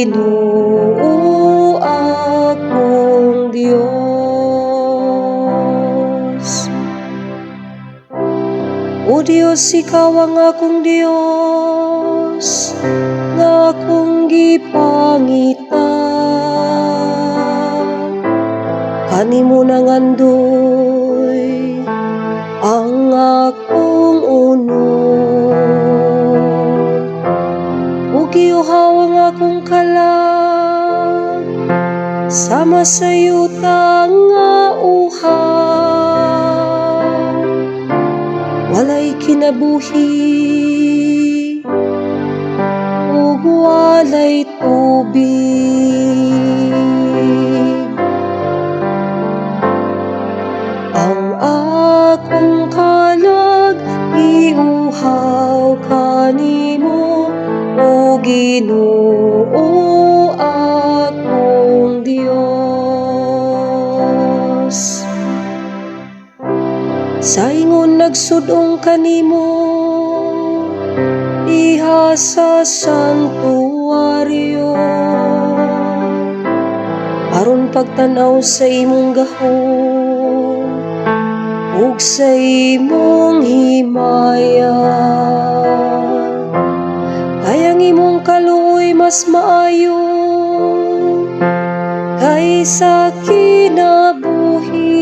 Ginoo akong Dios. O Dios, ikaw ang akong Dios, nga akong gipangita. Kanimo nangandoy ang akong unod. O giuhaw ang akong kalag, sama sa yuta nga uhaw. Walay kinabuhi ug walay tubig. Ang akong kalag iuhaw kanimo, o Ginoo akong Dios. Sa ingon nagsudong kanimo diha sa santuaryo, aron pagtanaw sa imong gahom ug sa imong himaya. Kayang imong kaluoy mas maayo kaysa kinabuhi.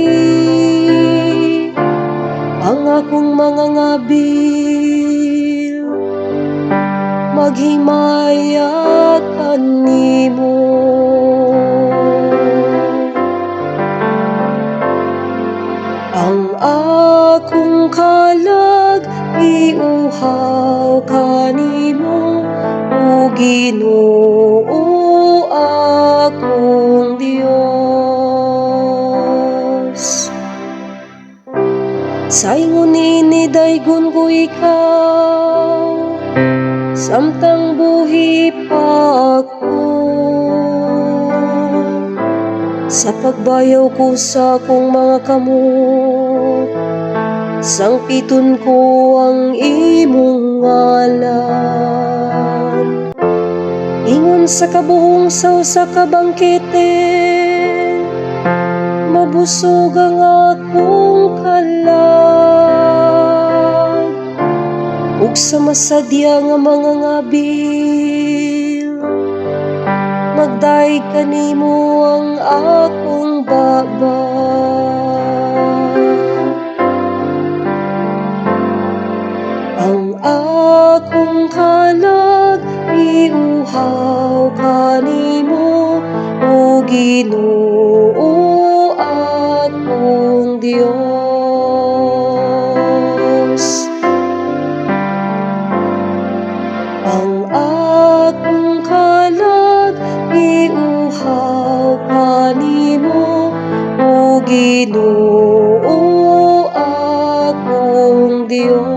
Ang akong mga ngabil maghimaya kanimo. Ang akong kalag iuhaw kanimo, o Ginoo akong Dios. Sa ingon ini daygon ko ikaw, samtang buhi pa ako. Sa pagbayaw ko sa akong mga kamot, sangpiton ko ang imong ngalan. Ingon sa kabuhong sa kabangkete, mabusog ang akong kalag. Ug sa masadya nga mga ngabil, magdaig kanimo ang akong baba. Ang akong kalag iuhaw kanimo, o Ginoo akong Dios. Ang akong kalag iuhaw kanimo, o Ginoo akong Dios.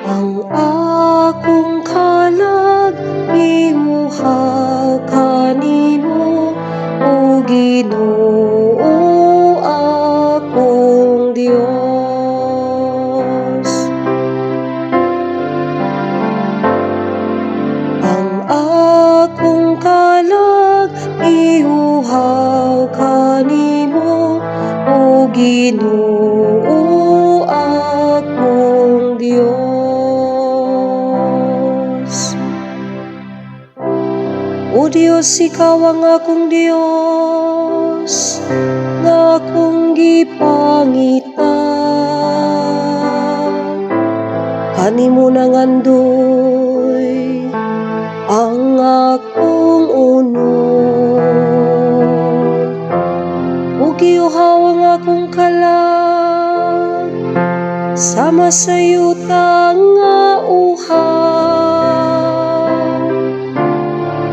Ang akong kalag iuhaw kanimo, o Ginoo akong Dios. Ang akong kalag iuhaw kanimo, o Ginoo akong Dios. O Dios, ikaw ang akong Dios, nga akong gipangita. Kanimo nangandoy ang akong unod. O giuhaw ang akong kalag, sama sa yuta nga uhaw.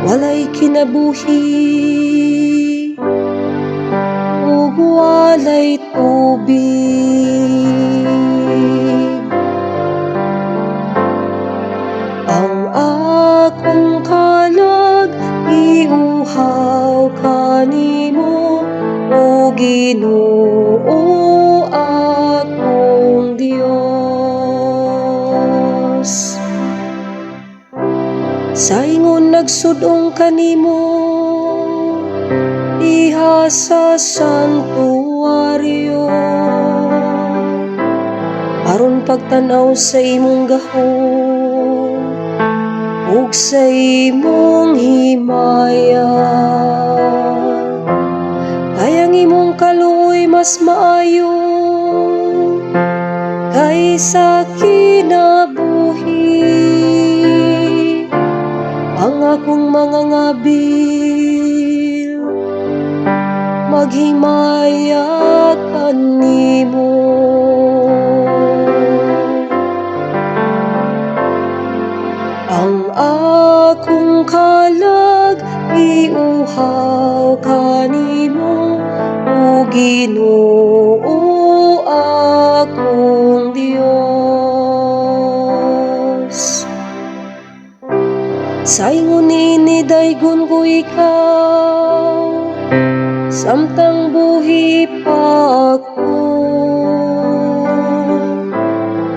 Walay kinabuhi ug walay tubig. Ang akong kalag iuhaw kanimo, o Ginoo akong Dios. Sa ingon nagsudong kanimo diha sa santuaryo, aron pagtanaw sa imong gahom ug sa imong himaya. Kay ang imong kaluoy mas maayo kaysa kinabuhi. Ang akong mga ngabil maghimaya kanimo. Ang akong kalag iuhaw kanimo, o Ginoo akong Dios. Sa ingon ini daygon ko ikaw, samtang buhi pa ako.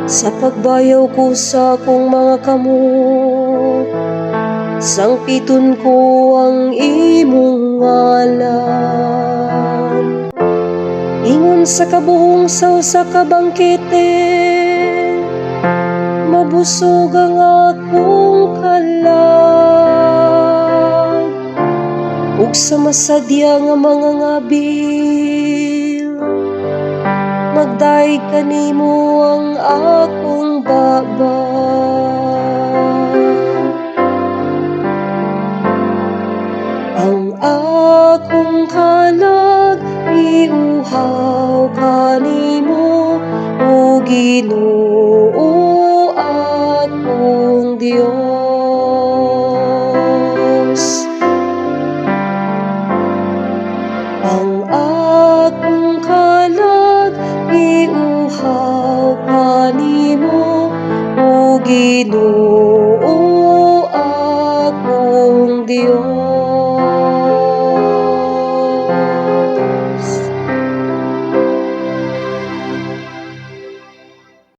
Sa pagbayaw ko sa akong mga kamot, sangpiton ko ang imong ngalan. Ingon sa kabuhong sa kabangkete, mabusog ang akong kalag. Ug sa masadya nga mga ngabil, magdaig kanimo ang akong baba. Ang akong kalag iuhaw kanimo, o Ginoo akong Dios. Ang akong kalag iuhaw kanimo, o Ginoo akong Dios.